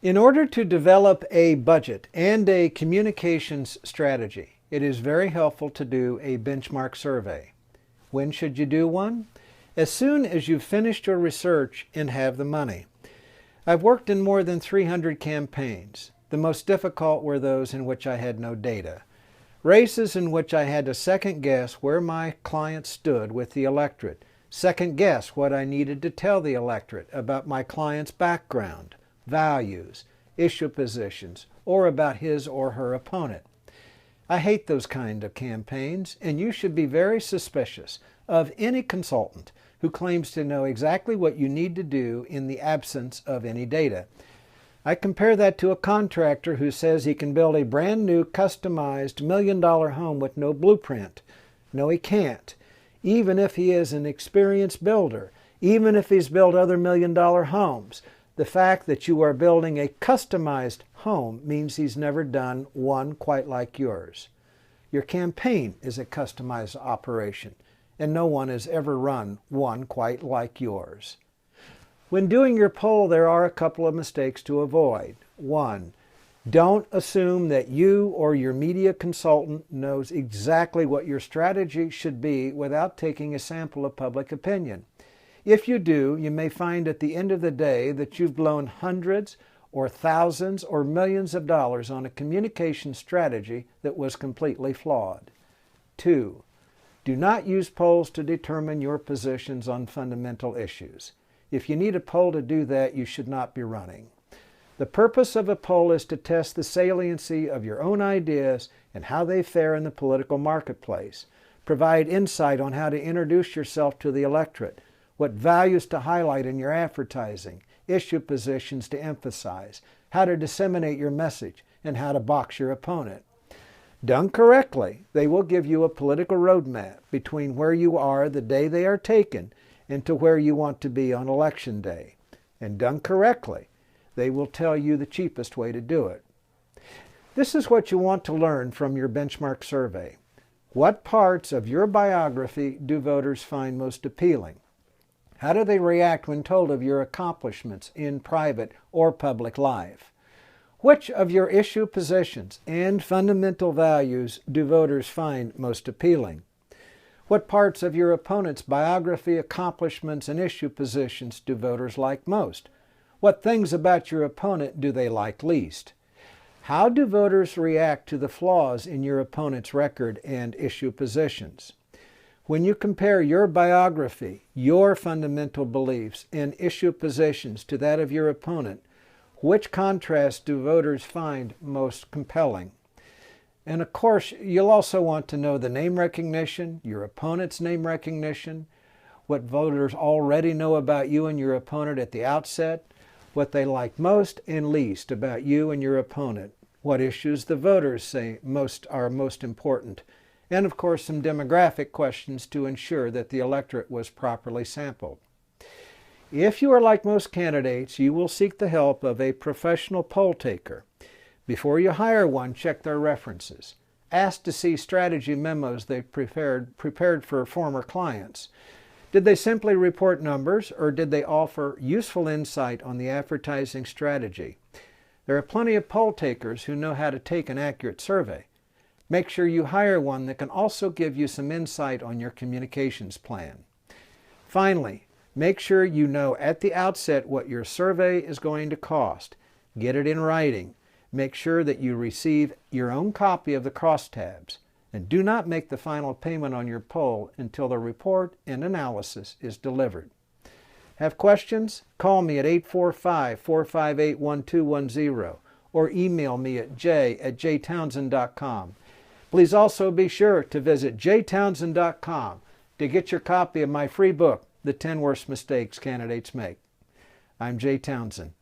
In order to develop a budget and a communications strategy, it is very helpful to do a benchmark survey. When should you do one? As soon as you've finished your research and have the money. I've worked in more than 300 campaigns. The most difficult were those in which I had no data. Races in which I had to second guess where my client stood with the electorate, second guess what I needed to tell the electorate about my client's background, values, issue positions, or about his or her opponent. I hate those kind of campaigns, and you should be very suspicious of any consultant who claims to know exactly what you need to do in the absence of any data. I compare that to a contractor who says he can build a brand new customized $1,000,000 home with no blueprint. No, he can't. Even if he is an experienced builder, even if he's built other $1,000,000 homes, the fact that you are building a customized home means he's never done one quite like yours. Your campaign is a customized operation, and no one has ever run one quite like yours. When doing your poll, there are a couple of mistakes to avoid. One, don't assume that you or your media consultant knows exactly what your strategy should be without taking a sample of public opinion. If you do, you may find at the end of the day that you've blown hundreds or thousands or millions of dollars on a communication strategy that was completely flawed. Two, do not use polls to determine your positions on fundamental issues. If you need a poll to do that, you should not be running. The purpose of a poll is to test the saliency of your own ideas and how they fare in the political marketplace. Provide insight on how to introduce yourself to the electorate, what values to highlight in your advertising, issue positions to emphasize, how to disseminate your message, and how to box your opponent. Done correctly, they will give you a political roadmap between where you are the day they are taken and to where you want to be on election day. And done correctly, they will tell you the cheapest way to do it. This is what you want to learn from your benchmark survey. What parts of your biography do voters find most appealing? How do they react when told of your accomplishments in private or public life? Which of your issue positions and fundamental values do voters find most appealing? What parts of your opponent's biography, accomplishments, and issue positions do voters like most? What things about your opponent do they like least? How do voters react to the flaws in your opponent's record and issue positions? When you compare your biography, your fundamental beliefs, and issue positions to that of your opponent, which contrast do voters find most compelling? And of course, you'll also want to know the name recognition, your opponent's name recognition, what voters already know about you and your opponent at the outset, what they like most and least about you and your opponent, what issues the voters say are most important, and of course some demographic questions to ensure that the electorate was properly sampled. If you are like most candidates, you will seek the help of a professional poll taker. Before you hire one, check their references. Ask to see strategy memos they've prepared for former clients. Did they simply report numbers, or did they offer useful insight on the advertising strategy? There are plenty of poll takers who know how to take an accurate survey. Make sure you hire one that can also give you some insight on your communications plan. Finally, make sure you know at the outset what your survey is going to cost. Get it in writing. Make sure that you receive your own copy of the crosstabs. And do not make the final payment on your poll until the report and analysis is delivered. Have questions? Call me at 845-458-1210 or email me at j@jtownsend.com. Please also be sure to visit jtownsend.com to get your copy of my free book, The 10 Worst Mistakes Candidates Make. I'm Jay Townsend.